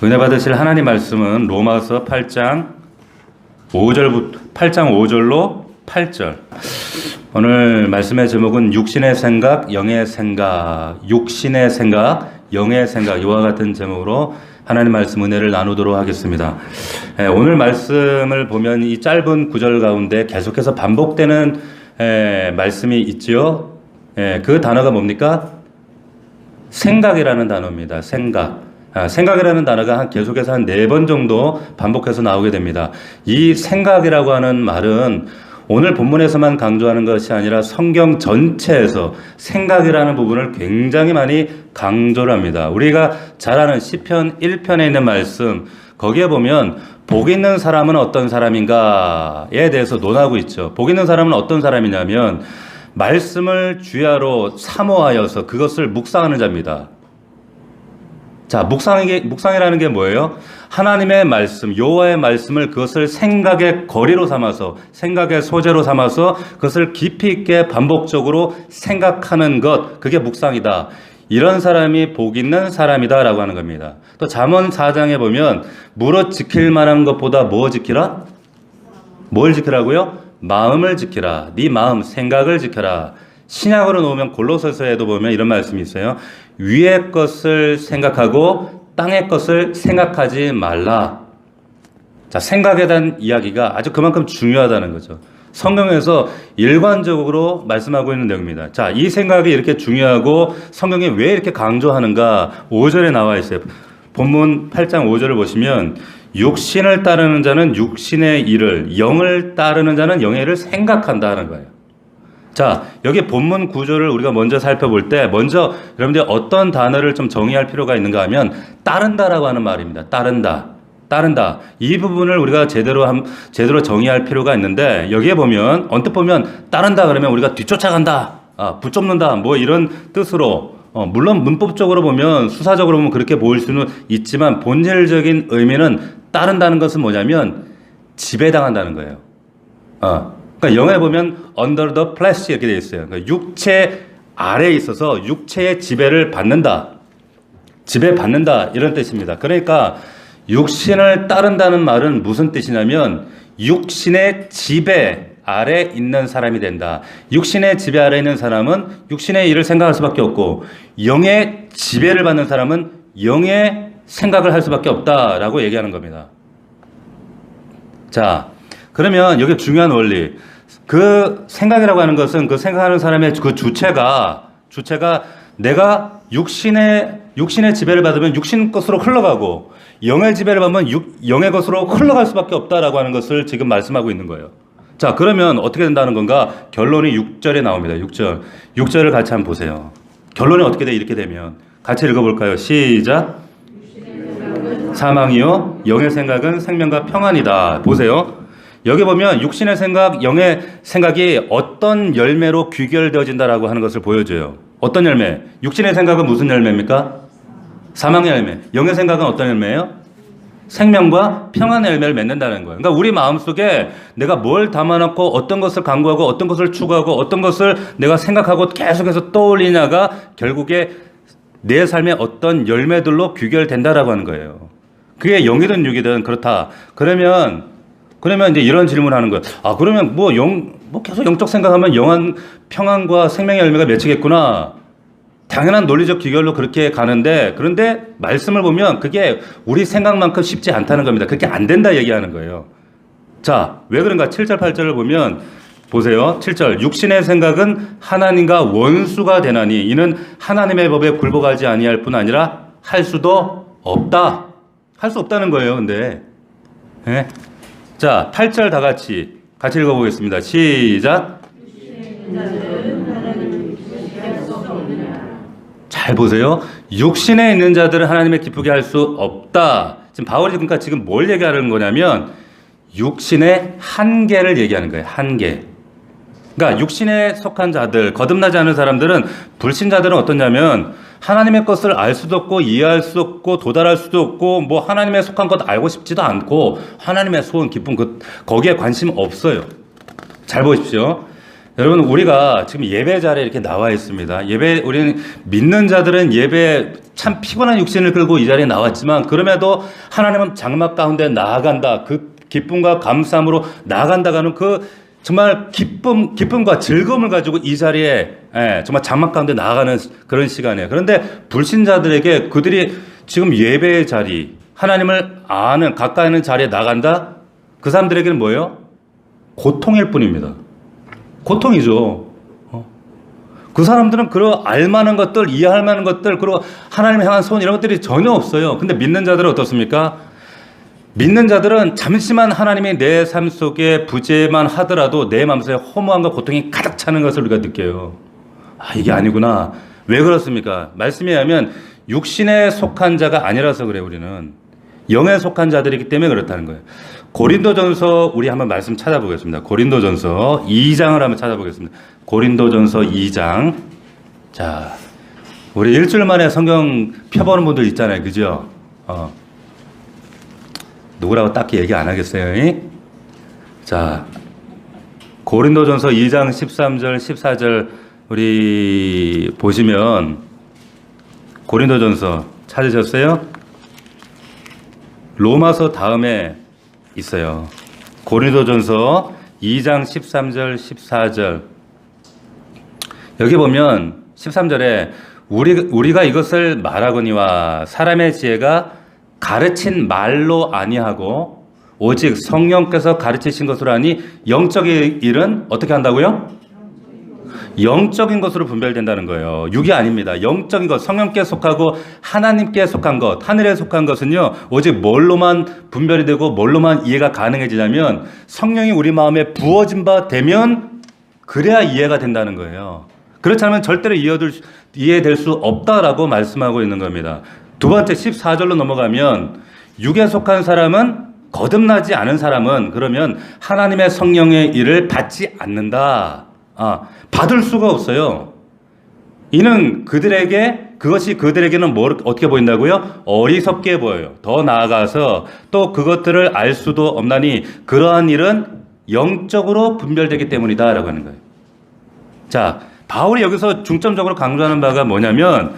은혜 받으실 하나님 말씀은 로마서 8장 5절로 8절. 오늘 말씀의 제목은 육신의 생각, 영의 생각, 육신의 생각, 영의 생각, 이와 같은 제목으로 하나님 말씀 은혜를 나누도록 하겠습니다. 오늘 말씀을 보면 이 짧은 구절 가운데 계속해서 반복되는 말씀이 있지요. 그 단어가 뭡니까? 생각이라는 단어입니다. 생각이라는 단어가 계속해서 한 4번 정도 반복해서 나오게 됩니다. 이 생각이라고 하는 말은 오늘 본문에서만 강조하는 것이 아니라 성경 전체에서 생각이라는 부분을 굉장히 많이 강조를 합니다. 우리가 잘 아는 시편 1편에 있는 말씀, 거기에 보면 복 있는 사람은 어떤 사람인가에 대해서 논하고 있죠. 복 있는 사람은 어떤 사람이냐면 말씀을 주야로 사모하여서 그것을 묵상하는 자입니다. 자, 묵상이라는 게 뭐예요? 하나님의 말씀, 여호와의 말씀을 그것을 생각의 거리로 삼아서, 생각의 소재로 삼아서 그것을 깊이 있게 반복적으로 생각하는 것, 그게 묵상이다. 이런 사람이 복 있는 사람이다라고 하는 겁니다. 또 잠언 4장에 보면 무릇 지킬 만한 것보다 뭐 지키라? 뭘 지키라고요? 마음을 지키라. 네 마음, 생각을 지켜라. 신약으로 놓으면 골로새서에도 보면 이런 말씀이 있어요. 위의 것을 생각하고 땅의 것을 생각하지 말라. 자, 생각에 대한 이야기가 아주 그만큼 중요하다는 거죠. 성경에서 일관적으로 말씀하고 있는 내용입니다. 자, 이 생각이 이렇게 중요하고 성경이 왜 이렇게 강조하는가? 5절에 나와 있어요. 본문 8장 5절을 보시면 육신을 따르는 자는 육신의 일을, 영을 따르는 자는 영의 일을 생각한다는 거예요. 자, 여기 본문 구조를 우리가 먼저 살펴볼 때 먼저 여러분들 어떤 단어를 좀 정의할 필요가 있는가 하면 따른다라고 하는 말입니다. 따른다. 이 부분을 우리가 제대로 정의할 필요가 있는데 여기에 보면 언뜻 보면 따른다 그러면 우리가 뒤쫓아간다, 붙잡는다 뭐 이런 뜻으로 물론 문법적으로 보면 수사적으로 보면 그렇게 보일 수는 있지만 본질적인 의미는 따른다는 것은 뭐냐면 지배당한다는 거예요. 그러니까 영어에 보면 under the flesh 이렇게 되어 있어요. 그러니까 육체 아래에 있어서 육체의 지배를 받는다. 지배받는다 이런 뜻입니다. 그러니까 육신을 따른다는 말은 무슨 뜻이냐면 육신의 지배 아래 있는 사람이 된다. 육신의 지배 아래 있는 사람은 육신의 일을 생각할 수밖에 없고 영의 지배를 받는 사람은 영의 생각을 할 수밖에 없다라고 얘기하는 겁니다. 자, 그러면 여기 중요한 원리. 그 생각이라고 하는 것은 그 생각하는 사람의 그 주체가 내가 육신의 지배를 받으면 육신 것으로 흘러가고 영의 지배를 받으면 영의 것으로 흘러갈 수밖에 없다라고 하는 것을 지금 말씀하고 있는 거예요. 자, 그러면 어떻게 된다는 건가? 결론이 6절에 나옵니다. 6절을 같이 한번 보세요. 결론이 어떻게 돼? 이렇게 되면 같이 읽어볼까요? 시작. 사망이요 영의 생각은 생명과 평안이다. 보세요. 여기 보면 육신의 생각, 영의 생각이 어떤 열매로 귀결되어진다라고 하는 것을 보여줘요. 어떤 열매? 육신의 생각은 무슨 열매입니까? 사망의 열매. 영의 생각은 어떤 열매예요? 생명과 평안의 열매를 맺는다는 거예요. 그러니까 우리 마음속에 내가 뭘 담아놓고 어떤 것을 강구하고 어떤 것을 추구하고 어떤 것을 내가 생각하고 계속해서 떠올리냐가 결국에 내 삶의 어떤 열매들로 귀결된다라고 하는 거예요. 그게 영이든 육이든 그렇다. 그러면 이제 이런 질문을 하는 거예요. 그러면 계속 영적 생각하면 영한 평안과 생명의 열매가 맺히겠구나. 당연한 논리적 귀결로 그렇게 가는데, 그런데 말씀을 보면 그게 우리 생각만큼 쉽지 않다는 겁니다. 그렇게 안 된다 얘기하는 거예요. 자, 왜 그런가? 7절, 8절을 보면 보세요. 7절. 육신의 생각은 하나님과 원수가 되나니 이는 하나님의 법에 굴복하지 아니할 뿐 아니라 할 수도 없다. 할 수 없다는 거예요. 근데. 네? 자, 8절 다 같이 읽어보겠습니다. 시작. 잘 보세요. 육신에 있는 자들은 하나님을 기쁘게 할 수 없다. 지금 바울이 그러니까 지금 뭘 얘기하는 거냐면 육신의 한계를 얘기하는 거예요. 한계. 그러니까 육신에 속한 자들, 거듭나지 않은 사람들은, 불신자들은 어떠냐면 하나님의 것을 알 수도 없고 이해할 수 없고 도달할 수도 없고 뭐 하나님의 속한 것 알고 싶지도 않고 하나님의 소원, 기쁨 거기에 관심 없어요. 잘 보십시오. 여러분, 우리가 지금 예배 자리에 이렇게 나와 있습니다. 우리는 믿는 자들은 예배 참 피곤한 육신을 끌고 이 자리에 나왔지만, 그럼에도 하나님은 장막 가운데 나아간다. 그 기쁨과 감사함으로 나아간다가는 그 정말 기쁨과 즐거움을 가지고 이 자리에 정말 장막 가운데 나아가는 그런 시간이에요. 그런데 불신자들에게 그들이 지금 예배의 자리, 하나님을 아는, 가까이 하는 자리에 나간다? 그 사람들에게는 뭐예요? 고통일 뿐입니다. 고통이죠. 그 사람들은 그런 알만한 것들, 이해할 만한 것들, 그리고 하나님을 향한 소원 이런 것들이 전혀 없어요. 근데 믿는 자들은 어떻습니까? 믿는 자들은 잠시만 하나님이 내 삶 속에 부재만 하더라도 내 마음속에 허무함과 고통이 가득 차는 것을 우리가 느껴요. 아, 이게 아니구나. 왜 그렇습니까? 말씀에 의하면 육신에 속한 자가 아니라서 그래요. 우리는 영에 속한 자들이기 때문에 그렇다는 거예요. 고린도전서 우리 한번 말씀 찾아보겠습니다. 고린도전서 2장을 한번 찾아보겠습니다. 고린도전서 2장. 자, 우리 일주일 만에 성경 펴보는 분들 있잖아요. 그죠? 누구라고 딱히 얘기 안 하겠어요. 자, 고린도전서 2장 13절 14절 우리 보시면, 고린도전서 찾으셨어요? 로마서 다음에 있어요. 고린도전서 2장 13절 14절. 여기 보면 13절에 우리가 이것을 말하거니와 사람의 지혜가 가르친 말로 아니하고 오직 성령께서 가르치신 것으로 하니 영적인 일은 어떻게 한다고요? 영적인 것으로 분별된다는 거예요. 육이 아닙니다. 영적인 것, 성령께 속하고 하나님께 속한 것, 하늘에 속한 것은요, 오직 뭘로만 분별이 되고 뭘로만 이해가 가능해지냐면 성령이 우리 마음에 부어진 바 되면 그래야 이해가 된다는 거예요. 그렇지 않으면 절대로 이해될 수 없다라고 말씀하고 있는 겁니다. 두 번째 14절로 넘어가면, 육에 속한 사람은, 거듭나지 않은 사람은 그러면 하나님의 성령의 일을 받지 않는다. 받을 수가 없어요. 이는 그것이 그들에게는 어떻게 보인다고요? 어리석게 보여요. 더 나아가서 또 그것들을 알 수도 없나니 그러한 일은 영적으로 분별되기 때문이다 라고 하는 거예요. 자, 바울이 여기서 중점적으로 강조하는 바가 뭐냐면,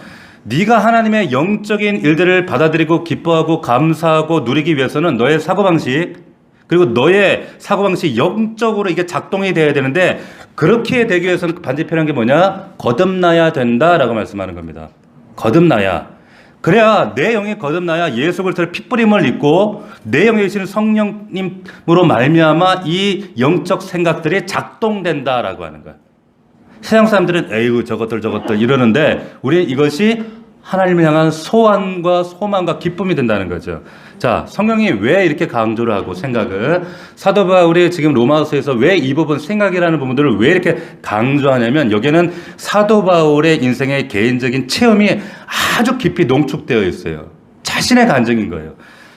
네가 하나님의 영적인 일들을 받아들이고 기뻐하고 감사하고 누리기 위해서는 너의 사고방식, 그리고 너의 사고방식이 영적으로 이게 작동이 돼야 되는데, 그렇게 되기 위해서는 반드시 필요한 게 뭐냐? 거듭나야 된다라고 말씀하는 겁니다. 거듭나야. 그래야 내 영이 거듭나야 예수 그리스도의 핏부림을 입고 내 영에 계시는 성령님으로 말미암아 이 영적 생각들이 작동된다라고 하는 거야. 세상 사람들은 에이구 저것들 이러는데, 우리는 이것이 하나님을 향한 소원과 소망과 기쁨이 된다는 거죠. 자, 성령이 왜 이렇게 강조를 하고 생각을, 사도 바울이 지금 로마서에서 왜 이 부분, 생각이라는 부분들을 왜 이렇게 강조하냐면, 여기에는 사도 바울의 인생의 개인적인 체험이 아주 깊이 농축되어 있어요. 자신의 감정인 거예요.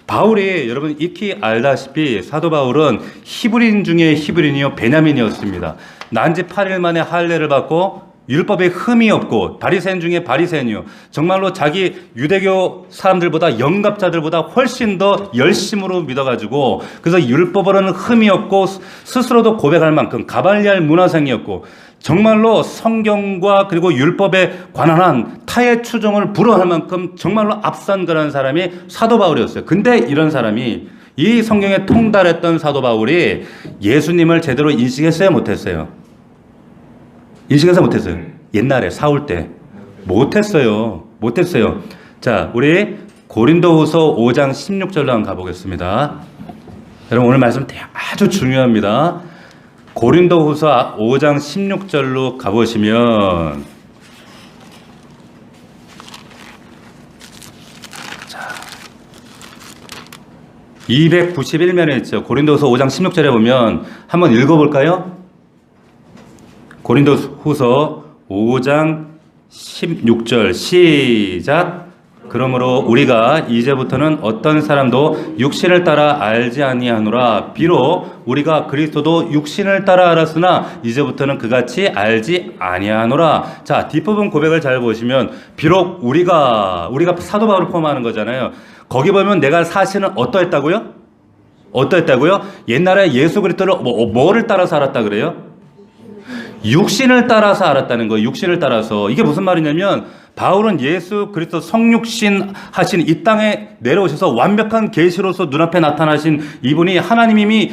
바울이, 여러분 익히 알다시피 사도 바울은 히브리인 중에 히브리인이요 베냐민이었습니다. 난지 8일 만에 할례를 받고 율법에 흠이 없고 바리새인 중에 바리새인이요, 정말로 자기 유대교 사람들보다, 영갑자들보다 훨씬 더 열심으로 믿어가지고, 그래서 율법으로는 흠이 없고 스스로도 고백할 만큼 가발리알 문화생이었고, 정말로 성경과 그리고 율법에 관한 한 타의 추종을 불허할 만큼 정말로 앞선 그런 사람이 사도 바울이었어요. 근데 이런 사람이, 이 성경에 통달했던 사도 바울이 예수님을 제대로 인식했어요, 못했어요? 인식해서 못했어요. 옛날에 사울 때 못했어요. 자, 우리 고린도후서 5장 16절로 한번 가보겠습니다. 여러분, 오늘 말씀 아주 중요합니다. 고린도후서 5장 16절로 가보시면, 자, 291면에 있죠. 고린도후서 5장 16절에 보면 한번 읽어볼까요? 고린도후서 5장 16절 시작. 그러므로 우리가 이제부터는 어떤 사람도 육신을 따라 알지 아니하노라. 비록 우리가 그리스도도 육신을 따라 알았으나 이제부터는 그같이 알지 아니하노라. 자, 뒷부분 고백을 잘 보시면, 비록 우리가 사도 바울을 포함하는 거잖아요. 거기 보면 내가 사실은 어떠했다고요? 옛날에 예수 그리스도를 뭐를 따라서 알았다 그래요? 육신을 따라서 알았다는 거예요. 육신을 따라서. 이게 무슨 말이냐면 바울은 예수 그리스도 성육신 하신 이 땅에 내려오셔서 완벽한 계시로서 눈앞에 나타나신 이분이 하나님이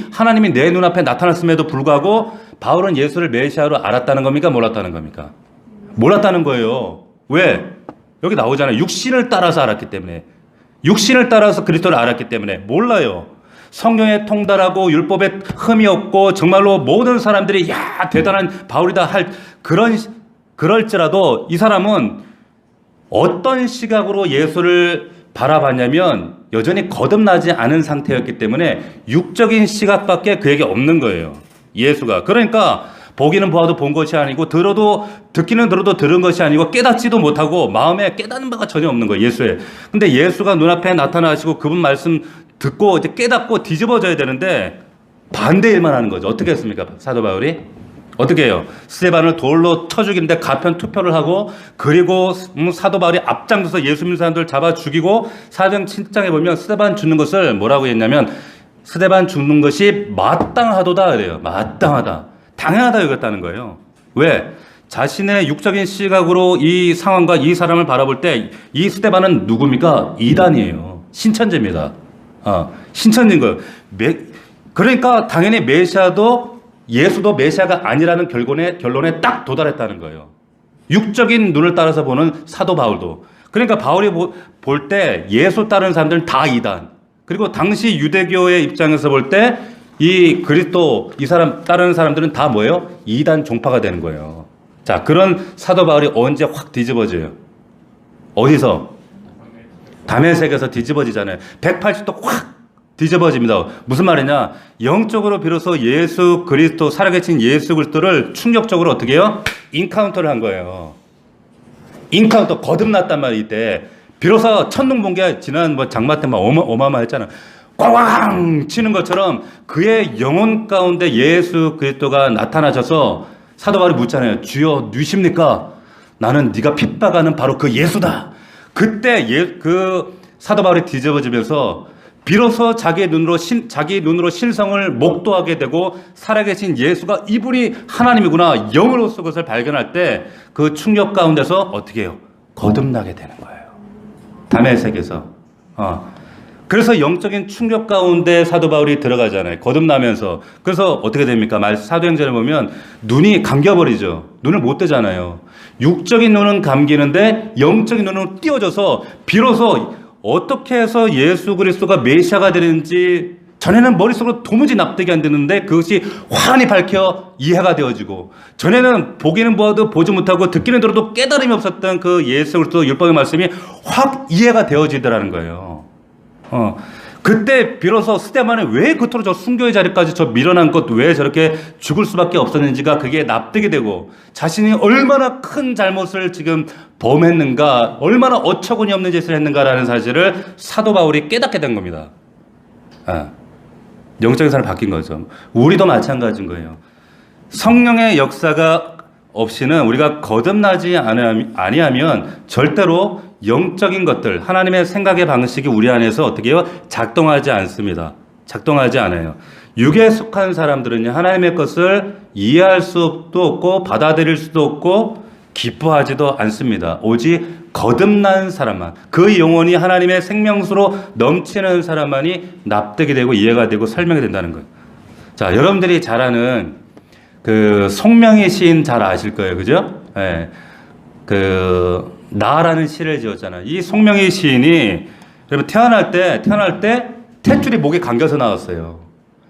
내 눈앞에 나타났음에도 불구하고 바울은 예수를 메시아로 알았다는 겁니까? 몰랐다는 겁니까? 몰랐다는 거예요. 왜? 여기 나오잖아요. 육신을 따라서 알았기 때문에. 육신을 따라서 그리스도를 알았기 때문에 몰라요. 성경에 통달하고 율법에 흠이 없고 정말로 모든 사람들이 야 대단한 바울이다 할 그럴지라도 이 사람은 어떤 시각으로 예수를 바라봤냐면 여전히 거듭나지 않은 상태였기 때문에 육적인 시각밖에 그에게 없는 거예요. 예수가. 그러니까 보기는 보아도 본 것이 아니고 듣기는 들어도 들은 것이 아니고 깨닫지도 못하고 마음에 깨닫는 바가 전혀 없는 거예요. 예수에. 근데 예수가 눈앞에 나타나시고 그분 말씀 듣고 이제 깨닫고 뒤집어져야 되는데 반대 일만 하는 거죠. 어떻게 했습니까? 사도 바울이? 어떻게 해요? 스데반을 돌로 쳐 죽이는데 가편 투표를 하고 그리고 사도 바울이 앞장서서 예수 믿는 사람들 잡아 죽이고 사도행 7장에 보면 스데반 죽는 것을 뭐라고 했냐면 스데반 죽는 것이 마땅하도다 그래요. 마땅하다. 당연하다 여겼다는 거예요. 왜? 자신의 육적인 시각으로 이 상황과 이 사람을 바라볼 때 이 스데반은 누굽니까? 이단이에요. 신천지입니다. 신천지인 거예요. 그러니까 당연히 메시아도 예수도 메시아가 아니라는 결론에 딱 도달했다는 거예요. 육적인 눈을 따라서 보는 사도 바울도. 그러니까 바울이 볼 때 예수 따르는 사람들은 다 이단. 그리고 당시 유대교의 입장에서 볼 때 이 그리스도 이 사람 따르는 사람들은 다 뭐예요? 이단 종파가 되는 거예요. 자, 그런 사도 바울이 언제 확 뒤집어져요? 어디서? 다메섹에서 뒤집어지잖아요. 180도 확 뒤집어집니다. 무슨 말이냐? 영적으로 비로소 예수 그리스도 살아계신 예수 그리스도를 충격적으로 어떻게 해요? 인카운터를 한 거예요. 인카운터 거듭났단 말이에요. 이때 비로소 천둥 번개 지난 장마 때 막 어마어마했잖아. 꽝 치는 것처럼 그의 영혼 가운데 예수 그리스도가 나타나셔서 사도 바울이 묻잖아요. 주여 누구십니까? 나는 네가 핍박하는 바로 그 예수다. 그때 그 사도 바울이 뒤집어지면서 비로소 자기 눈으로 신성을 목도하게 되고 살아계신 예수가 이분이 하나님이구나 영으로서 그것을 발견할 때 그 충격 가운데서 어떻게 해요? 거듭나게 되는 거예요. 다메섹에서. 그래서 영적인 충격 가운데 사도 바울이 들어가잖아요. 거듭나면서. 그래서 어떻게 됩니까? 사도행전을 보면 눈이 감겨버리죠. 눈을 못 뜨잖아요. 육적인 눈은 감기는데 영적인 눈은 띄어져서 비로소 어떻게 해서 예수 그리스도가 메시아가 되는지 전에는 머릿속으로 도무지 납득이 안 되는데 그것이 환히 밝혀 이해가 되어지고 전에는 보기는 보아도 보지 못하고 듣기는 들어도 깨달음이 없었던 그 예수 그리스도 율법의 말씀이 확 이해가 되어지더라는 거예요. 그때 비로소 스데반이 왜 그토록 저 순교의 자리까지 저 밀어난 것 왜 저렇게 죽을 수밖에 없었는지가 그게 납득이 되고 자신이 얼마나 큰 잘못을 지금 범했는가 얼마나 어처구니 없는 짓을 했는가라는 사실을 사도 바울이 깨닫게 된 겁니다. 영적인 사람이 바뀐 거죠. 우리도 마찬가지인 거예요. 성령의 역사가 없이는 우리가 거듭나지 아니하면 절대로 영적인 것들, 하나님의 생각의 방식이 우리 안에서 어떻게 해요? 작동하지 않습니다. 작동하지 않아요. 육에 속한 사람들은요, 하나님의 것을 이해할 수도 없고, 받아들일 수도 없고, 기뻐하지도 않습니다. 오직 거듭난 사람만, 그 영혼이 하나님의 생명수로 넘치는 사람만이 납득이 되고, 이해가 되고, 설명이 된다는 거예요. 자, 여러분들이 잘 아는 그 송명의 시인 잘 아실 거예요. 그죠? 예. 나라는 시를 지었잖아요. 이 송명의 시인이 여러분 태어날 때 탯줄이 목에 감겨서 나왔어요.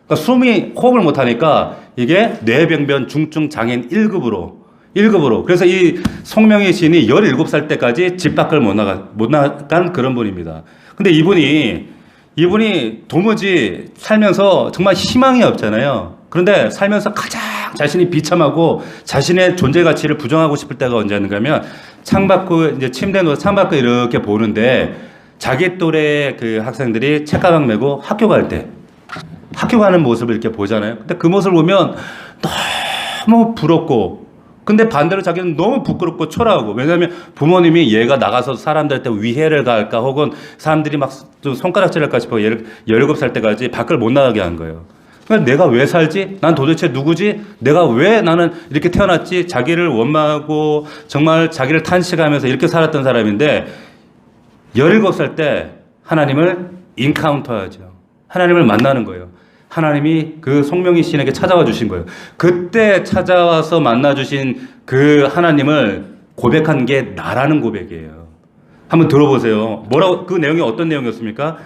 그러니까 숨이 호흡을 못 하니까 이게 뇌병변 중증 장애인 1급으로. 그래서 이 송명의 시인이 17살 때까지 집 밖을 못 나간 그런 분입니다. 근데 이분이 도무지 살면서 정말 희망이 없잖아요. 그런데 살면서 가장 자신이 비참하고 자신의 존재 가치를 부정하고 싶을 때가 언제였는가 하면 창밖을 이제 침대에 누워서 창밖을 이렇게 보는데 자기 또래 그 학생들이 책가방 메고 학교 가는 모습을 이렇게 보잖아요. 근데 그 모습을 보면 너무 부럽고 근데 반대로 자기는 너무 부끄럽고 초라하고 왜냐하면 부모님이 얘가 나가서 사람들한테 위해를 가할까 혹은 사람들이 막 손가락질 할까 싶어 17살 때까지 밖을 못 나가게 한 거예요. 그러니까 내가 왜 살지? 난 도대체 누구지? 내가 왜 나는 이렇게 태어났지? 자기를 원망하고 정말 자기를 탄식하면서 이렇게 살았던 사람인데 17살 때 하나님을 인카운터하죠. 하나님을 만나는 거예요. 하나님이 그 송명희 시인에게 찾아와 주신 거예요. 그때 찾아와서 만나 주신 그 하나님을 고백한 게 나라는 고백이에요. 한번 들어보세요. 뭐라고, 그 내용이 어떤 내용이었습니까?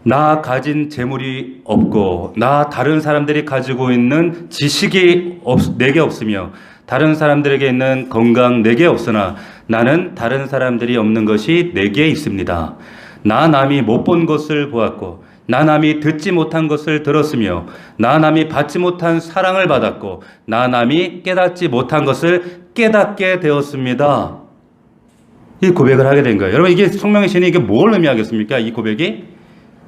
나 가진 재물이 없고 나 다른 사람들이 가지고 있는 지식이 내게 없으며 다른 사람들에게 있는 건강 내게 없으나 나는 다른 사람들이 없는 것이 내게 있습니다. 나 남이 못 본 것을 보았고 나 남이 듣지 못한 것을 들었으며 나 남이 받지 못한 사랑을 받았고 나 남이 깨닫지 못한 것을 깨닫게 되었습니다. 이 고백을 하게 된 거예요. 여러분, 이게 송명희 시인이 이게 뭘 의미하겠습니까? 이 고백이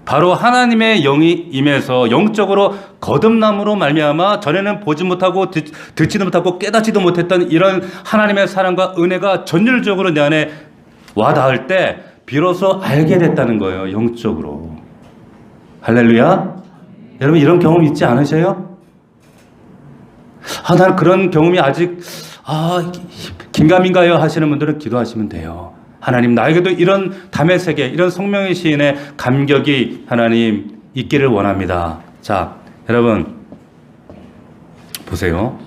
바로 하나님의 영이 임해서 영적으로 거듭남으로 말미암아 전에는 보지 못하고 듣지도 못하고 깨닫지도 못했던 이런 하나님의 사랑과 은혜가 전율적으로 내 안에 와 닿을 때 비로소 알게 됐다는 거예요. 영적으로. 할렐루야. 여러분, 이런 경험 있지 않으세요? 나는 그런 경험이 아직 긴가민가요 하시는 분들은 기도하시면 돼요. 하나님, 나에게도 이런 담의 세계, 이런 송명희 시인의 감격이 하나님 있기를 원합니다. 자, 여러분 보세요.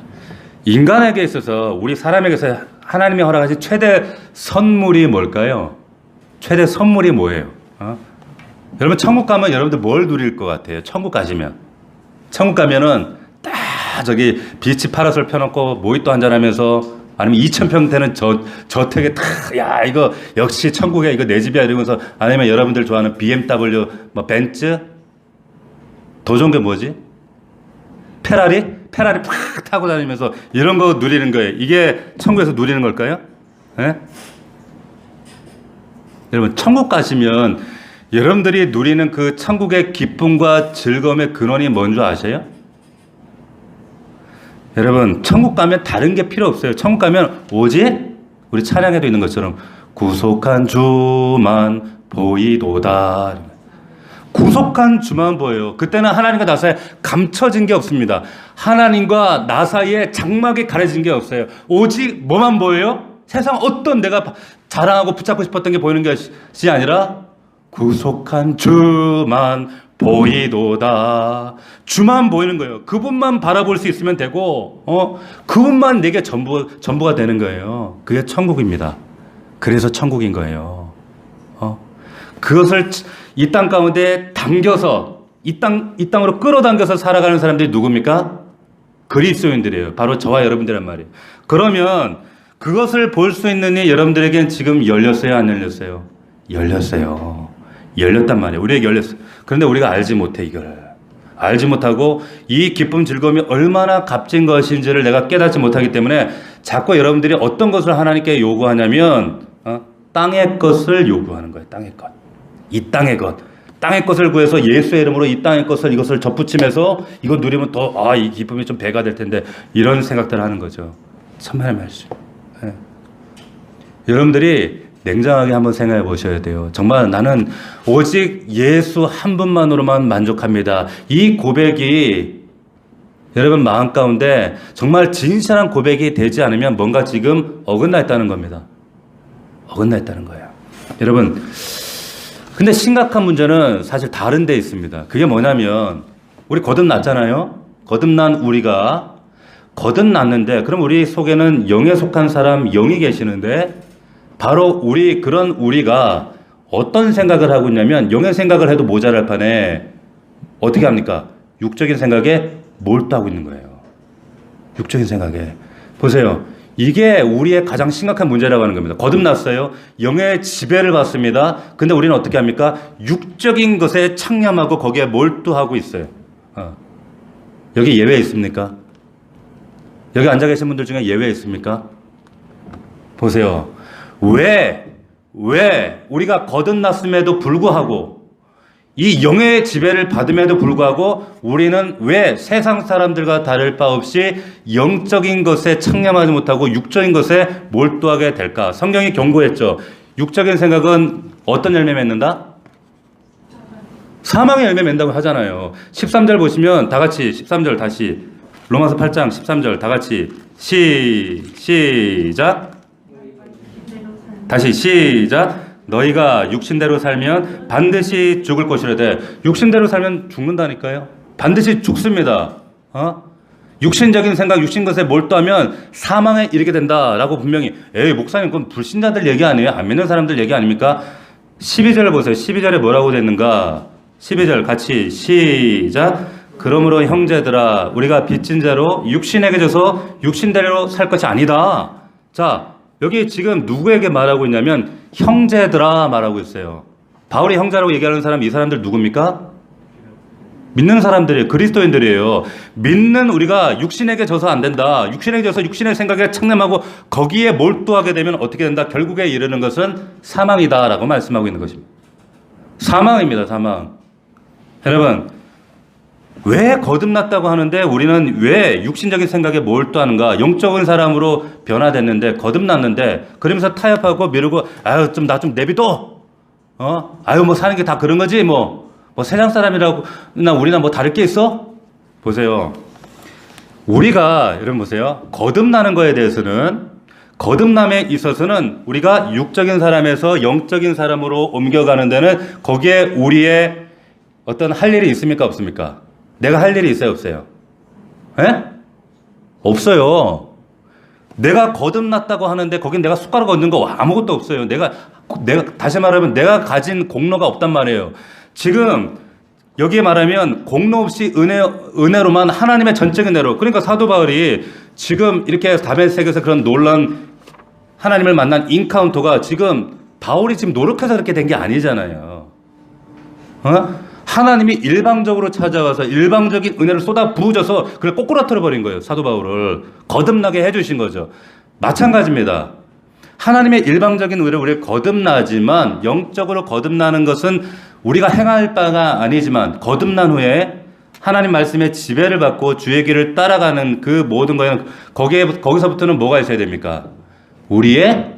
인간에게 있어서, 우리 사람에게서 하나님이 허락하신 최대 선물이 뭘까요? 최대 선물이 뭐예요? 여러분, 천국 가면 여러분들 뭘 누릴 것 같아요? 천국 가시면. 천국 가면은 딱 저기 비치 파라솔 펴놓고 모히또 한잔하면서, 아니면 2,000평 되는 저택에 탁, 야, 이거 역시 천국에 이거 내 집이야 이러면서, 아니면 여러분들 좋아하는 BMW, 뭐 벤츠, 더 좋은 게 뭐지? 페라리 팍 타고 다니면서 이런 거 누리는 거예요. 이게 천국에서 누리는 걸까요? 네? 여러분, 천국 가시면 여러분들이 누리는 그 천국의 기쁨과 즐거움의 근원이 뭔 줄 아세요? 여러분, 천국 가면 다른 게 필요 없어요. 천국 가면 오직 우리 찬양에도 있는 것처럼 구속한 주만 보이도다. 구속한 주만 보여요. 그때는 하나님과 나 사이에 감춰진 게 없습니다. 하나님과 나 사이에 장막이 가려진 게 없어요. 오직 뭐만 보여요? 세상 어떤 내가 자랑하고 붙잡고 싶었던 게 보이는 것이 아니라 구속한 주만 보이도다. 주만 보이는 거예요. 그분만 바라볼 수 있으면 되고, 그분만 내게 전부가 되는 거예요. 그게 천국입니다. 그래서 천국인 거예요. 그것을 이 땅 가운데 당겨서, 이 땅으로 끌어당겨서 살아가는 사람들이 누굽니까? 그리스도인들이에요. 바로 저와 여러분들란 말이에요. 그러면 그것을 볼 수 있는 이 여러분들에게는 지금 열렸어요, 안 열렸어요? 열렸어요. 열렸단 말이에요. 우리에게 열렸어요. 그런데 우리가 알지 못해, 이걸. 알지 못하고 이 기쁨, 즐거움이 얼마나 값진 것인지를 내가 깨닫지 못하기 때문에 자꾸 여러분들이 어떤 것을 하나님께 요구하냐면 땅의 것을 요구하는 거예요. 땅의 것. 이 땅의 것. 땅의 것을 구해서 예수의 이름으로 이 땅의 것을, 이것을 접붙이면서 이거 누리면 더 이 기쁨이 좀 배가 될 텐데, 이런 생각들을 하는 거죠. 참말의 말씀. 네. 여러분들이 냉정하게 한번 생각해 보셔야 돼요. 정말 나는 오직 예수 한 분만으로만 만족합니다. 이 고백이 여러분 마음 가운데 정말 진실한 고백이 되지 않으면 뭔가 지금 어긋나 있다는 겁니다. 어긋나 있다는 거예요. 여러분, 근데 심각한 문제는 사실 다른 데 있습니다. 그게 뭐냐면, 우리 거듭났잖아요. 거듭난 우리가 거듭났는데, 그럼 우리 속에는 영에 속한 사람, 영이 계시는데, 바로 그런 우리가 어떤 생각을 하고 있냐면, 영의 생각을 해도 모자랄 판에 어떻게 합니까? 육적인 생각에 몰두하고 있는 거예요. 육적인 생각에. 보세요. 이게 우리의 가장 심각한 문제라고 하는 겁니다. 거듭났어요. 영의 지배를 받습니다. 근데 우리는 어떻게 합니까? 육적인 것에 창념하고 거기에 몰두하고 있어요. 여기 예외 있습니까? 여기 앉아 계신 분들 중에 예외 있습니까? 보세요. 왜 우리가 거듭났음에도 불구하고, 이 영의 지배를 받음에도 불구하고 우리는 왜 세상 사람들과 다를 바 없이 영적인 것에 창념하지 못하고 육적인 것에 몰두하게 될까? 성경이 경고했죠. 육적인 생각은 어떤 열매 맺는다? 사망의 열매 맺는다고 하잖아요. 13절 보시면 다 같이 13절 다시 로마서 8장 13절 다 같이 시작. 다시 시작. 너희가 육신대로 살면 반드시 죽을 것이라되. 육신대로 살면 죽는다니까요. 반드시 죽습니다. 육신적인 생각, 육신 것에 몰두하면 사망에 이르게 된다라고 분명히. 에이 목사님 그건 불신자들 얘기 아니에요? 안 믿는 사람들 얘기 아닙니까? 12절 보세요. 12절에 뭐라고 됐는가? 12절 같이 시작. 그러므로 형제들아 우리가 빚진 자로 육신에게 져서 육신대로 살 것이 아니다. 자 여기 지금 누구에게 말하고 있냐면 형제들아 말하고 있어요. 바울이 형제라고 얘기하는 사람, 이 사람들 누굽니까? 믿는 사람들이에요. 그리스도인들이에요. 믿는 우리가 육신에게 져서 안 된다. 육신에게 져서 육신의 생각에 창념하고 거기에 몰두하게 되면 어떻게 된다? 결국에 이르는 것은 사망이다 라고 말씀하고 있는 것입니다. 사망입니다. 사망. 여러분 왜 거듭났다고 하는데 우리는 왜 육신적인 생각에 몰두하는가? 영적인 사람으로 변화됐는데 거듭났는데 그러면서 타협하고 미루고 아유 좀 나 좀 내비둬. 아유 뭐 사는 게 다 그런 거지 뭐 세상 사람이라고 나 우리나 뭐 다를 게 있어? 보세요. 우리가 여러분 보세요. 거듭나는 거에 대해서는 거듭남에 있어서는 우리가 육적인 사람에서 영적인 사람으로 옮겨가는 데는 거기에 우리의 어떤 할 일이 있습니까? 없습니까? 내가 할 일이 있어요? 없어요? 에? 없어요. 내가 거듭났다고 하는데 거긴 내가 숟가락 얹는 거 아무것도 없어요. 내가 다시 말하면 내가 가진 공로가 없단 말이에요. 지금 여기에 말하면 공로 없이 은혜로만 하나님의 전적인 은혜로. 그러니까 사도 바울이 지금 이렇게 다메섹에서 그런 놀란 하나님을 만난 인카운터가 지금 바울이 지금 노력해서 그렇게 된 게 아니잖아요. 하나님이 일방적으로 찾아와서 일방적인 은혜를 쏟아 부으셔서 그걸 꼬꾸라뜨려 버린 거예요. 사도 바울을 거듭나게 해주신 거죠. 마찬가지입니다. 하나님의 일방적인 은혜로 우리를 거듭나지만 영적으로 거듭나는 것은 우리가 행할 바가 아니지만 거듭난 후에 하나님 말씀의 지배를 받고 주의 길을 따라가는 그 모든 거에는 거기서부터는 뭐가 있어야 됩니까? 우리의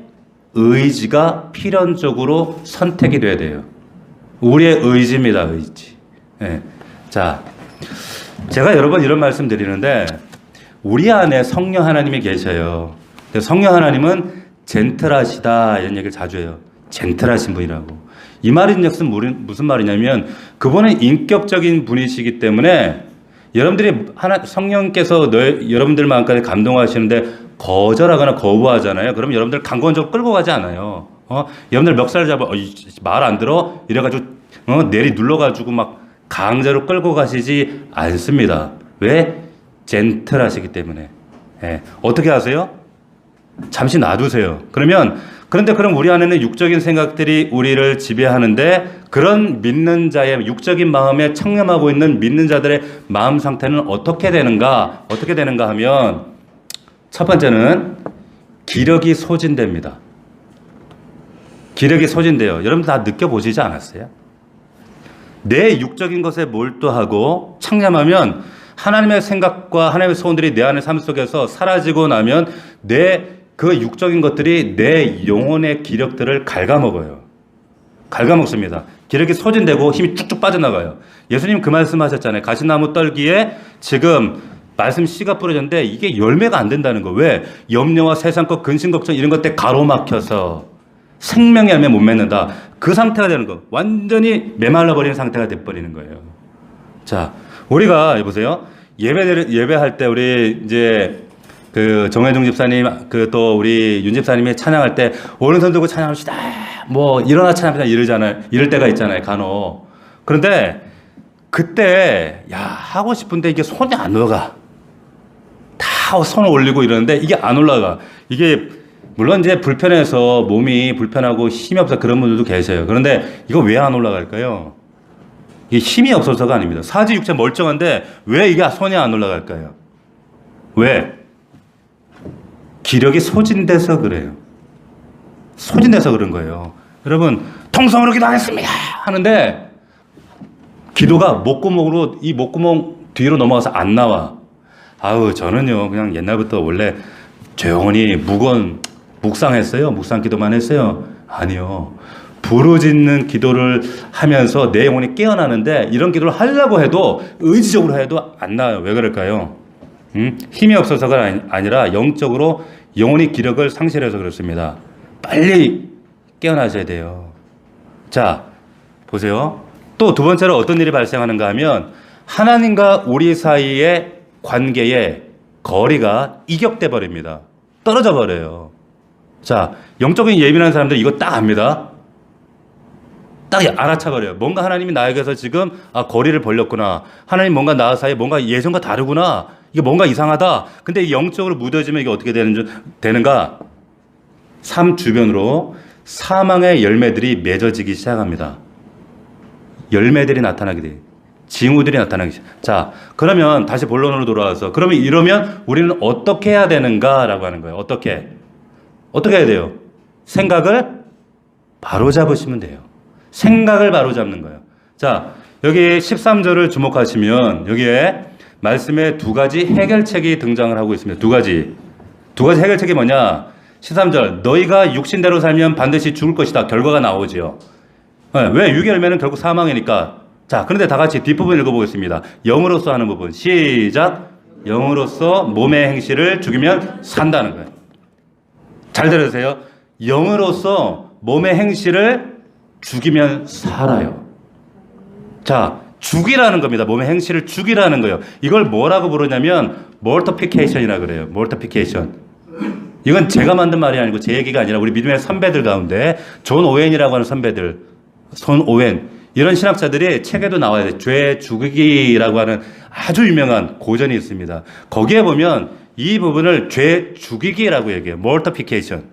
의지가 필연적으로 선택이 돼야 돼요. 우리의 의지입니다. 의지. 네. 자, 제가 여러 번 이런 말씀 드리는데 우리 안에 성령 하나님이 계셔요. 성령 하나님은 젠틀하시다 이런 얘기를 자주 해요. 젠틀하신 분이라고. 이 말인 역은 무슨 말이냐면 그분은 인격적인 분이시기 때문에 여러분들이 성령께서 여러분들 마음까지 감동하시는데 거절하거나 거부하잖아요. 그럼 여러분들 강권적으로 끌고 가지 않아요. 여러분들 멱살 잡아 말 안 들어 이래가지고 내리 눌러가지고 막 강제로 끌고 가시지 않습니다. 왜? 젠틀하시기 때문에. 예. 어떻게 하세요? 잠시 놔두세요. 그런데 그럼 우리 안에는 육적인 생각들이 우리를 지배하는데 그런 믿는 자의 육적인 마음에 창념하고 있는 믿는 자들의 마음 상태는 어떻게 되는가 하면 첫 번째는 기력이 소진됩니다. 기력이 소진돼요. 여러분 다 느껴보시지 않았어요? 내 육적인 것에 몰두하고 창념하면 하나님의 생각과 하나님의 소원들이 내 안의 삶 속에서 사라지고 나면 그 육적인 것들이 내 영혼의 기력들을 갉아먹어요. 갉아먹습니다. 기력이 소진되고 힘이 쭉쭉 빠져나가요. 예수님 그 말씀하셨잖아요. 가시나무 떨기에 지금 말씀 씨가 뿌려졌는데 이게 열매가 안 된다는 거. 왜? 염려와 세상 것, 근심 걱정 이런 것 때문에 가로막혀서 생명의 열매 못 맺는다. 그 상태가 되는 거. 완전히 메말라 버리는 상태가 돼버리는 거예요. 자, 우리가 보세요. 예배할 때 우리 이제 그 정혜중 집사님 또 우리 윤 집사님이 찬양할 때 오른손 들고 찬양합시다. 뭐 일어나 찬양합시다 이럴 때가 있잖아요. 간혹. 그런데 그때 하고 싶은데 이게 손이 안 올라가. 다 손을 올리고 이러는데 이게 안 올라가. 이게 물론 이제 불편해서 몸이 불편하고 힘이 없어서 그런 분들도 계세요. 그런데 이거 왜 안 올라갈까요? 이게 힘이 없어서가 아닙니다. 사지 육체 멀쩡한데 왜 이게 손이 안 올라갈까요? 왜? 기력이 소진돼서 그래요. 소진돼서 그런 거예요. 여러분 통성으로 기도하겠습니다 하는데 기도가 목구멍으로 이 목구멍 뒤로 넘어가서 안 나와. 저는요 그냥 옛날부터 원래 조용히 묵상했어요. 묵상 기도만 했어요. 아니요. 부르짖는 기도를 하면서 내 영혼이 깨어나는데 이런 기도를 하려고 해도 의지적으로 해도 안 나와요. 왜 그럴까요? 힘이 없어서가 아니라 영적으로 영혼이 기력을 상실해서 그렇습니다. 빨리 깨어나셔야 돼요. 자, 보세요. 또 두 번째로 어떤 일이 발생하는가 하면 하나님과 우리 사이의 관계에 거리가 이격돼 버립니다. 떨어져 버려요. 자, 영적인 예민한 사람들 이거 딱 압니다. 딱 알아차 버려요. 뭔가 하나님이 나에게서 지금 거리를 벌렸구나. 하나님 뭔가 나 사이에 뭔가 예전과 다르구나. 이게 뭔가 이상하다. 근데 영적으로 무뎌지면 이게 어떻게 되는가? 삶 주변으로 사망의 열매들이 맺어지기 시작합니다. 열매들이 나타나게 돼요. 징후들이 나타나기 시작. 자, 그러면 다시 본론으로 돌아와서 그러면 이러면 우리는 어떻게 해야 되는가라고 하는 거예요. 어떻게 해야 돼요? 생각을 바로 잡으시면 돼요. 생각을 바로 잡는 거예요. 자, 여기 13절을 주목하시면 여기에 말씀에 두 가지 해결책이 등장을 하고 있습니다. 두 가지 해결책이 뭐냐? 13절 너희가 육신대로 살면 반드시 죽을 것이다. 결과가 나오지요. 왜? 육의 열매는 결국 사망이니까. 자, 그런데 다 같이 뒷부분 읽어보겠습니다. 영으로서 하는 부분. 시작. 영으로서 몸의 행실을 죽이면 산다는 거예요. 잘 들으세요. 영으로서 몸의 행실을 죽이면 살아요. 자, 죽이라는 겁니다. 몸의 행실을 죽이라는 거예요. 이걸 뭐라고 부르냐면 mortification이라고 그래요. mortification. 이건 제가 만든 말이 아니고 제 얘기가 아니라 우리 믿음의 선배들 가운데 존 오웬이라고 하는 선배들, 존 오웬 이런 신학자들이 책에도 나와야 돼요. 죄 죽이기라고 하는 아주 유명한 고전이 있습니다. 거기에 보면 이 부분을 죄 죽이기라고 얘기해요. mortification.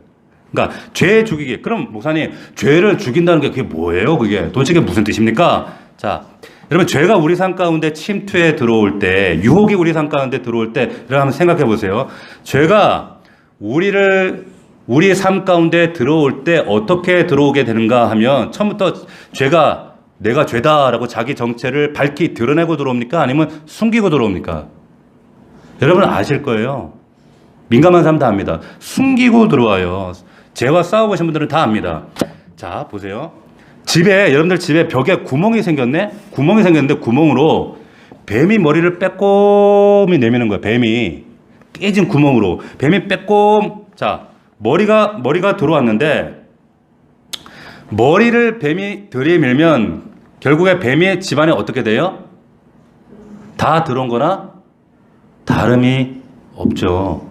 그러니까 죄 죽이기. 그럼 목사님 죄를 죽인다는 게 그게 뭐예요? 그게 도대체 무슨 뜻입니까? 자, 여러분 죄가 우리 삶 가운데 침투해 들어올 때, 유혹이 우리 삶 가운데 들어올 때, 여러분 한번 생각해 보세요. 죄가 우리 삶 가운데 들어올 때 어떻게 들어오게 되는가 하면 처음부터 죄가 내가 죄다라고 자기 정체를 밝히 드러내고 들어옵니까? 아니면 숨기고 들어옵니까? 여러분 아실 거예요. 민감한 사람 다 압니다. 숨기고 들어와요. 죄와 싸워보신 분들은 다 압니다. 자, 보세요. 여러분들 집에 벽에 구멍이 생겼네? 구멍이 생겼는데 구멍으로 뱀이 머리를 빼꼼히 내미는 거야. 뱀이 깨진 구멍으로 뱀이 자, 머리가 들어왔는데 머리를 뱀이 들이밀면 결국에 뱀이 집안에 어떻게 돼요? 다 들어온 거나 다름이 없죠.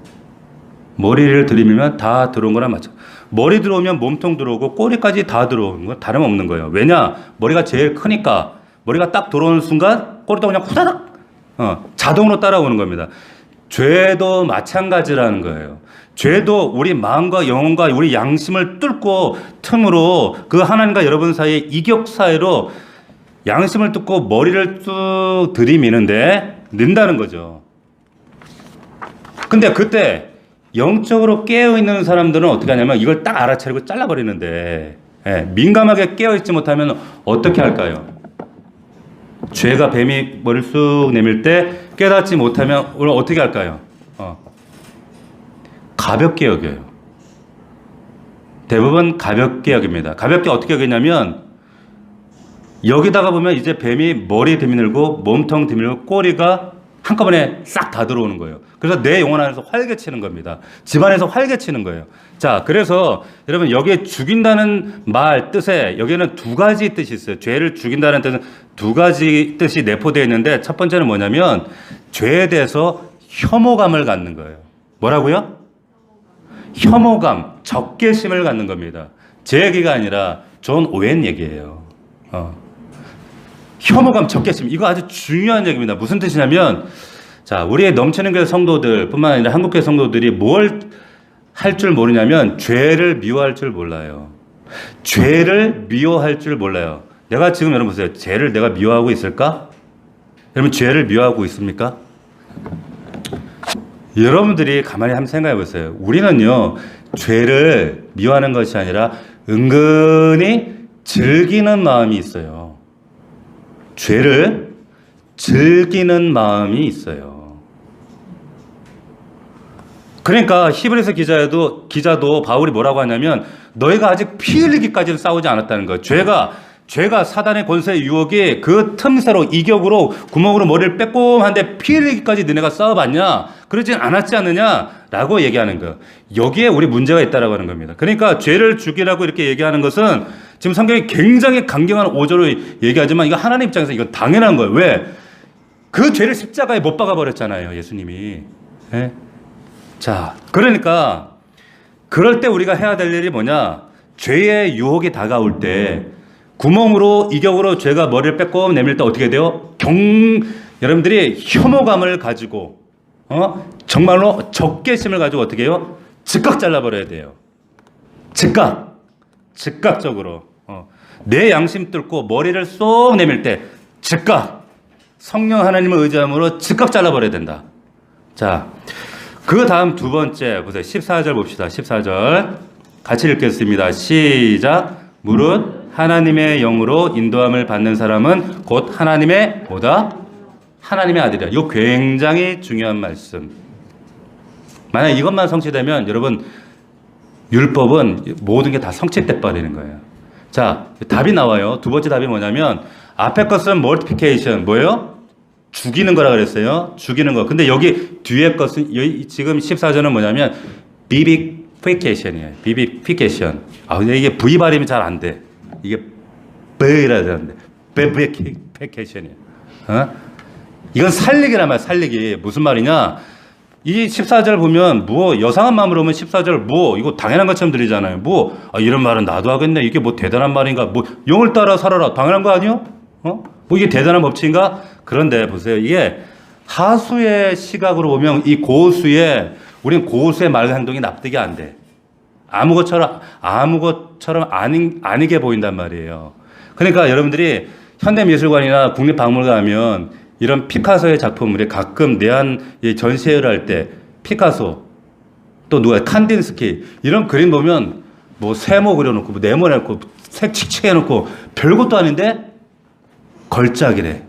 머리를 들이밀면 다 들어온 거나 맞죠. 머리 들어오면 몸통 들어오고 꼬리까지 다 들어오는 건 다름없는 거예요. 왜냐? 머리가 제일 크니까 머리가 딱 들어오는 순간 꼬리도 그냥 후다닥 자동으로 따라오는 겁니다. 죄도 마찬가지라는 거예요. 죄도 우리 마음과 영혼과 우리 양심을 뚫고 틈으로 그 하나님과 여러분 사이의 이격 사이로 양심을 뚫고 머리를 쭉 들이미는데 는다는 거죠. 근데 그때 영적으로 깨어있는 사람들은 어떻게 하냐면 이걸 딱 알아차리고 잘라버리는데 민감하게 깨어있지 못하면 어떻게 할까요? 죄가 뱀이 머리를 쑥 내밀 때 깨닫지 못하면 오늘 어떻게 할까요? 가볍게 여겨요. 대부분 가볍게 여깁니다. 가볍게 어떻게 여기냐면 여기다가 보면 이제 뱀이 머리 드밀고 몸통 드밀고 꼬리가 한꺼번에 싹 다 들어오는 거예요. 그래서 내 영혼 안에서 활개치는 겁니다. 집안에서 활개치는 거예요. 자, 그래서 여러분 여기에 죽인다는 말 뜻에 여기에는 두 가지 뜻이 있어요. 죄를 죽인다는 뜻은 두 가지 뜻이 내포되어 있는데 첫 번째는 뭐냐면 죄에 대해서 혐오감을 갖는 거예요. 뭐라고요? 혐오감, 적개심을 갖는 겁니다. 제 얘기가 아니라 존 오웬 얘기예요. 혐오감, 적개심. 이거 아주 중요한 얘기입니다. 무슨 뜻이냐면 자, 우리의 넘치는 교회 성도들 뿐만 아니라 한국교회 성도들이 뭘 할 줄 모르냐면 죄를 미워할 줄 몰라요. 죄를 미워할 줄 몰라요. 내가 지금 여러분 보세요. 죄를 내가 미워하고 있을까? 여러분 죄를 미워하고 있습니까? 여러분들이 가만히 한번 생각해 보세요. 우리는요, 죄를 미워하는 것이 아니라 은근히 즐기는 마음이 있어요. 죄를 즐기는 마음이 있어요. 그러니까 히브리서 기자도 바울이 뭐라고 하냐면 너희가 아직 피 흘리기까지는 싸우지 않았다는 거예요. 죄가 사단의 권세의 유혹이 그 틈새로 이격으로 구멍으로 머리를 빼꼼한데 피 흘리기까지 너네가 싸워봤냐? 그러진 않았지 않느냐라고 얘기하는 거예요. 여기에 우리 문제가 있다라고 하는 겁니다. 그러니까 죄를 죽이라고 이렇게 얘기하는 것은 지금 성경이 굉장히 강경한 오조로 얘기하지만 이거 하나님 입장에서 이건 당연한 거예요. 왜? 그 죄를 십자가에 못 박아 버렸잖아요, 예수님이. 네? 자, 그러니까 그럴 때 우리가 해야 될 일이 뭐냐? 죄의 유혹이 다가올 때 구멍으로 이격으로 죄가 머리를 빼꼼 내밀 때 어떻게 돼요? 여러분들이 혐오감을 가지고 정말로 적개심을 가지고 어떻게 해요? 즉각 잘라버려야 돼요. 즉각적으로 내 양심 뚫고 머리를 쏙 내밀 때 즉각 성령 하나님을 의지함으로 즉각 잘라버려야 된다. 자, 그 다음 두 번째 보세요. 14절 봅시다. 14절 같이 읽겠습니다. 시작. 무릇 하나님의 영으로 인도함을 받는 사람은 곧 하나님의 뭐다? 하나님의 아들이라. 이거 굉장히 중요한 말씀. 만약 이것만 성취되면 여러분 율법은 모든 게 다 성취돼 버리는 거예요. 자, 답이 나와요. 두 번째 답이 뭐냐면 앞에 것은 multiplication 뭐예요? 죽이는 거라 그랬어요. 죽이는 거. 근데 여기 뒤에 것은 지금 14절은 뭐냐면 vivification이에요. vivification. 근데 이게 V 발음이 잘 안 돼. 이게 V라 되는데 vivification이에요. 이건 살리기란 말이야. 살리기. 무슨 말이냐? 이 14절 보면 여상한 마음으로 보면 14절 이거 당연한 것처럼 들리잖아요. 이런 말은 나도 하겠네. 이게 대단한 말인가? 영을 따라 살아라. 당연한 거 아니요? 이게 대단한 법칙인가? 그런데 보세요. 이게 하수의 시각으로 보면 우린 고수의 말과 행동이 납득이 안 돼. 아무것처럼 아니게 보인단 말이에요. 그러니까 여러분들이 현대미술관이나 국립박물관 가면 이런 피카소의 작품들이 가끔 내한 전시회를 할 때 피카소 또 칸딘스키 이런 그림 보면 세모 그려놓고 네모내놓고 색 칙칙해놓고 별것도 아닌데 걸작이래.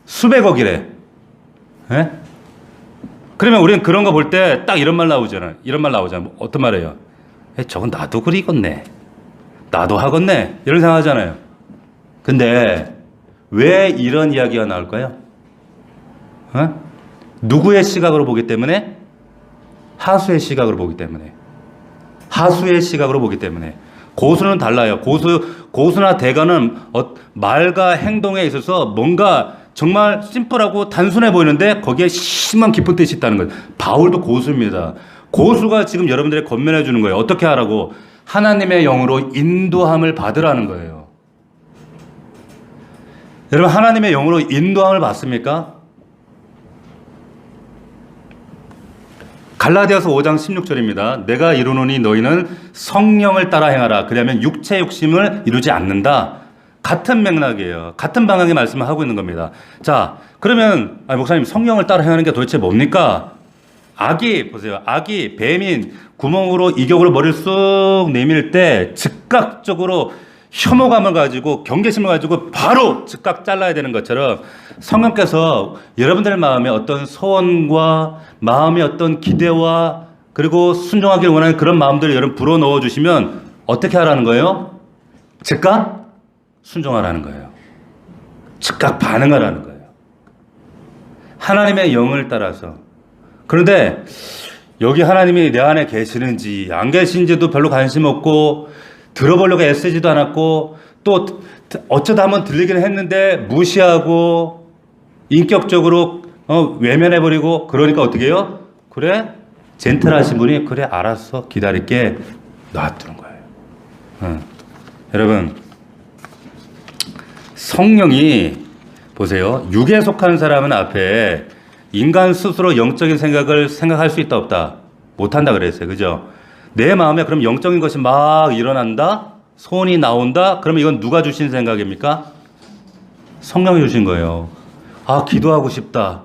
수백억이래. 예? 그러면 우리는 그런 거 볼 때 딱 이런 말 나오잖아요. 어떤 말이에요? 저건 나도 그리겠네. 나도 하겠네. 이런 생각하잖아요. 근데 왜 이런 이야기가 나올까요? 누구의 시각으로 보기 때문에? 하수의 시각으로 보기 때문에. 고수는 달라요. 고수나 대가는 말과 행동에 있어서 뭔가 정말 심플하고 단순해 보이는데 거기에 심한 깊은 뜻이 있다는 거예요. 바울도 고수입니다. 고수가 지금 여러분들의 권면해 주는 거예요. 어떻게 하라고? 하나님의 영으로 인도함을 받으라는 거예요. 여러분 하나님의 영으로 인도함을 받습니까? 갈라디아서 5장 16절입니다. 내가 이루노니 너희는 성령을 따라 행하라. 그러면 육체 욕심을 이루지 않는다. 같은 맥락이에요. 같은 방향의 말씀을 하고 있는 겁니다. 자, 그러면 목사님 성령을 따라 행하는 게 도대체 뭡니까? 보세요. 뱀인 구멍으로 이격으로 머리를 쑥 내밀 때 즉각적으로 혐오감을 가지고 경계심을 가지고 바로 즉각 잘라야 되는 것처럼 성령께서 여러분들의 마음에 어떤 소원과 마음의 어떤 기대와 그리고 순종하기를 원하는 그런 마음들을 여러분 불어넣어 주시면 어떻게 하라는 거예요? 즉각 순종하라는 거예요. 즉각 반응하라는 거예요. 하나님의 영을 따라서. 그런데 여기 하나님이 내 안에 계시는지 안 계신지도 별로 관심 없고 들어보려고 애쓰지도 않았고 또 어쩌다 한번 들리기는 했는데 무시하고 인격적으로 외면해버리고 그러니까 어떻게 해요? 그래? 젠틀하신 분이 그래 알았어 기다릴게 놔두는 거예요. 여러분 성령이 보세요. 육에 속한 사람은 앞에 인간 스스로 영적인 생각을 생각할 수 있다 없다? 못한다 그랬어요. 그죠? 내 마음에 그럼 영적인 것이 막 일어난다? 소원이 나온다? 그러면 이건 누가 주신 생각입니까? 성령이 주신 거예요. 기도하고 싶다.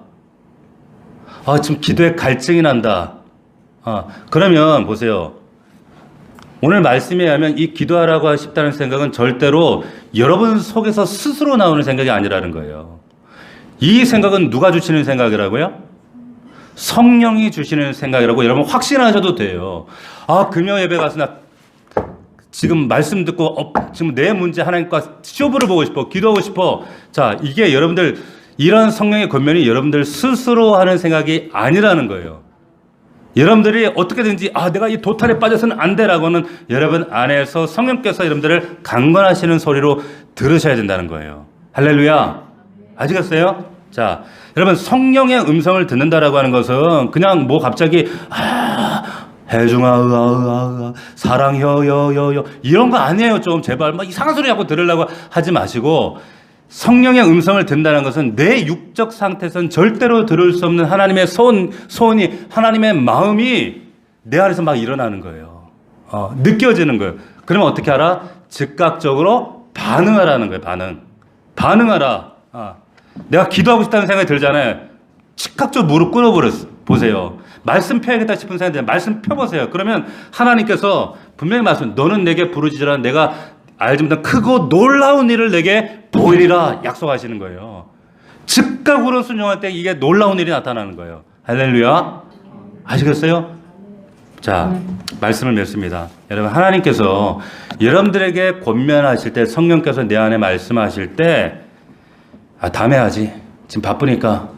지금 기도에 갈증이 난다. 그러면 보세요. 오늘 말씀에 의하면 이 기도하라고 싶다는 생각은 절대로 여러분 속에서 스스로 나오는 생각이 아니라는 거예요. 이 생각은 누가 주시는 생각이라고요? 성령이 주시는 생각이라고 여러분 확신하셔도 돼요. 아, 금요 예배 가서 나 지금 말씀 듣고 지금 내 문제 하나님과 쇼부를 보고 싶어, 기도하고 싶어. 자, 이게 여러분들 이런 성령의 권면이 여러분들 스스로 하는 생각이 아니라는 거예요. 여러분들이 어떻게든지 내가 이 도탈에 빠져서는 안 돼라고는 여러분 안에서 성령께서 여러분들을 강권하시는 소리로 들으셔야 된다는 거예요. 할렐루야. 아시겠어요? 자, 여러분 성령의 음성을 듣는다라고 하는 것은 그냥 뭐 갑자기 해중아 사랑여 이런 거 아니에요. 좀 제발 막 이상한 소리 자꾸 들으려고 하지 마시고, 성령의 음성을 듣는다는 것은 내 육적 상태에서는 절대로 들을 수 없는 하나님의 소원이 하나님의 마음이 내 안에서 막 일어나는 거예요. 느껴지는 거예요. 그러면 어떻게 알아? 즉각적으로 반응하라는 거예요. 반응하라. 내가 기도하고 싶다는 생각이 들잖아요. 즉각적으로 무릎 꿇어보세요. 말씀 펴야겠다 싶은 생각이 들면 말씀 펴보세요. 그러면 하나님께서 분명히 너는 내게 부르짖으라 내가 알지 못한 크고 놀라운 일을 내게 보이리라 약속하시는 거예요. 즉각으로 순종할 때 이게 놀라운 일이 나타나는 거예요. 할렐루야. 아시겠어요? 자, 말씀을 맺습니다. 여러분, 하나님께서 여러분들에게 권면하실 때, 성령께서 내 안에 말씀하실 때 다음에 하지, 지금 바쁘니까,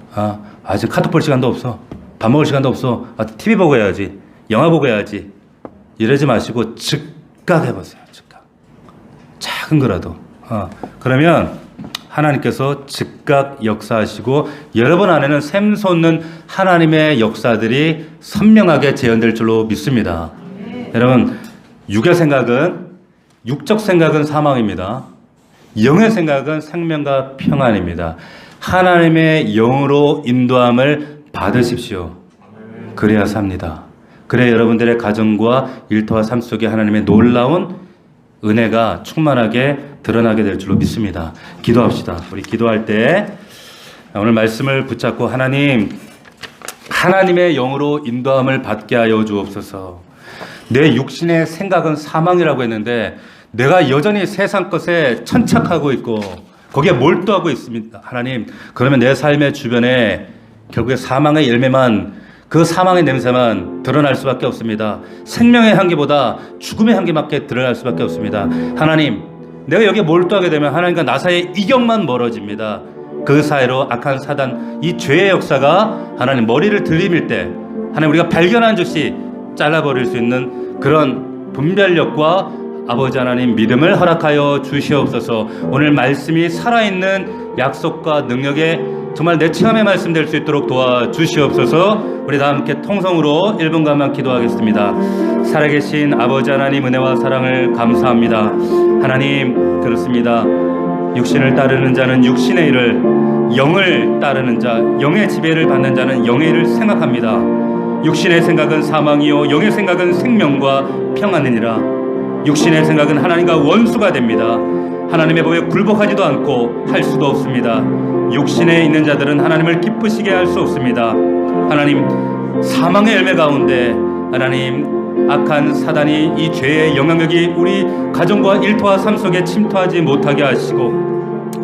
지금 카톡 볼 시간도 없어, 밥 먹을 시간도 없어, TV 보고 해야지, 영화 보고 해야지, 이러지 마시고 즉각 해보세요. 작은 거라도. 그러면 하나님께서 즉각 역사하시고 여러분 안에는 샘솟는 하나님의 역사들이 선명하게 재현될 줄로 믿습니다. 여러분, 육적 생각은 사망입니다. 영의 생각은 생명과 평안입니다. 하나님의 영으로 인도함을 받으십시오. 그래야 삽니다. 그래야 여러분들의 가정과 일터와 삶 속에 하나님의 놀라운 은혜가 충만하게 드러나게 될 줄로 믿습니다. 기도합시다. 우리 기도할 때 오늘 말씀을 붙잡고 하나님의 영으로 인도함을 받게 하여 주옵소서. 내 육신의 생각은 사망이라고 했는데 내가 여전히 세상 것에 천착하고 있고 거기에 몰두하고 있습니다. 하나님, 그러면 내 삶의 주변에 결국에 사망의 열매만, 그 사망의 냄새만 드러날 수밖에 없습니다. 생명의 향기보다 죽음의 향기밖에 드러날 수밖에 없습니다. 하나님, 내가 여기에 몰두하게 되면 하나님과 나 사이의 이격만 멀어집니다. 그 사이로 악한 사단, 이 죄의 역사가 하나님 머리를 들이밀 때 하나님 우리가 발견한 즉시 잘라버릴 수 있는 그런 분별력과 아버지 하나님 믿음을 허락하여 주시옵소서. 오늘 말씀이 살아있는 약속과 능력에 정말 내 체험의 말씀 될 수 있도록 도와주시옵소서. 우리 다 함께 통성으로 1분간만 기도하겠습니다. 살아계신 아버지 하나님, 은혜와 사랑을 감사합니다. 하나님, 그렇습니다. 육신을 따르는 자는 육신의 일을, 영을 따르는 자, 영의 지배를 받는 자는 영의 일을 생각합니다. 육신의 생각은 사망이요 영의 생각은 생명과 평안이니라. 육신의 생각은 하나님과 원수가 됩니다. 하나님의 법에 굴복하지도 않고 할 수도 없습니다. 육신에 있는 자들은 하나님을 기쁘시게 할 수 없습니다. 하나님, 사망의 열매 가운데 하나님 악한 사단이 이 죄의 영향력이 우리 가정과 일터와 삶 속에 침투하지 못하게 하시고,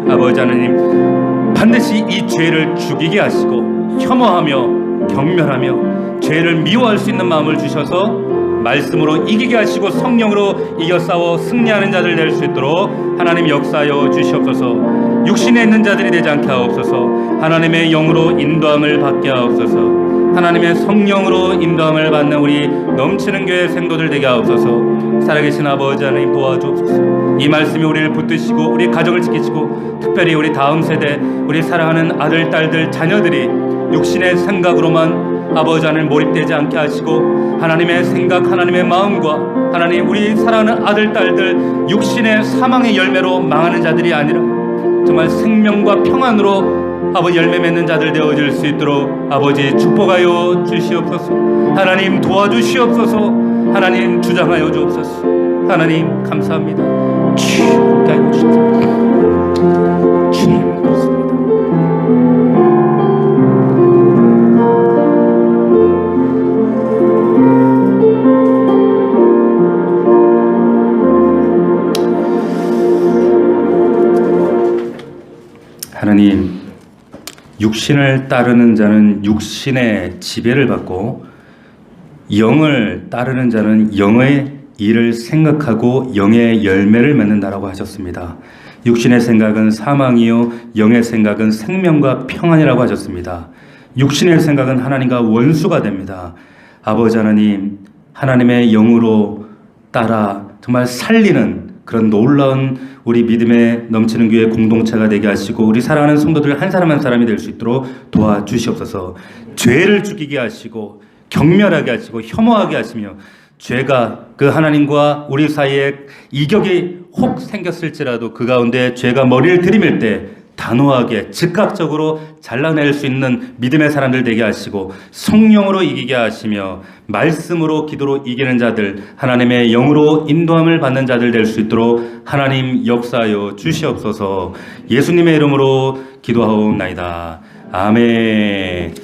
아버지 하나님 반드시 이 죄를 죽이게 하시고 혐오하며 경멸하며 죄를 미워할 수 있는 마음을 주셔서 말씀으로 이기게 하시고 성령으로 이겨 싸워 승리하는 자들 될 수 있도록 하나님 역사하여 주시옵소서. 육신에 있는 자들이 되지 않게 하옵소서. 하나님의 영으로 인도함을 받게 하옵소서. 하나님의 성령으로 인도함을 받는 우리 넘치는 교회 생도들 되게 하옵소서. 살아계신 아버지 하나님 도와주옵소서. 이 말씀이 우리를 붙드시고 우리 가정을 지키시고 특별히 우리 다음 세대 우리 사랑하는 아들, 딸들, 자녀들이 육신의 생각으로만 아버지 하나님 몰입되지 않게 하시고 하나님의 생각, 하나님의 마음과 하나님 우리 사랑하는 아들, 딸들 육신의 사망의 열매로 망하는 자들이 아니라 정말 생명과 평안으로 아버지 열매 맺는 자들 되어질 수 있도록 아버지 축복하여 주시옵소서. 하나님 도와주시옵소서. 하나님 주장하여 주옵소서. 하나님 감사합니다. 주님 함께하여 주옵소서. 주님 그렇습니다. 하나님, 육신을 따르는 자는 육신의 지배를 받고 영을 따르는 자는 영의 일을 생각하고 영의 열매를 맺는다라고 하셨습니다. 육신의 생각은 사망이요 영의 생각은 생명과 평안이라고 하셨습니다. 육신의 생각은 하나님과 원수가 됩니다. 아버지 하나님, 하나님의 영으로 따라 정말 살리는 그런 놀라운 우리 믿음에 넘치는 교회 공동체가 되게 하시고 우리 사랑하는 성도들 한 사람 한 사람이 될 수 있도록 도와주시옵소서. 죄를 죽이게 하시고 경멸하게 하시고 혐오하게 하시며 죄가 그 하나님과 우리 사이에 이격이 혹 생겼을지라도 그 가운데 죄가 머리를 들이밀 때 단호하게 즉각적으로 잘라낼 수 있는 믿음의 사람들 되게 하시고 성령으로 이기게 하시며 말씀으로 기도로 이기는 자들, 하나님의 영으로 인도함을 받는 자들 될 수 있도록 하나님 역사하여 주시옵소서. 예수님의 이름으로 기도하옵나이다. 아멘.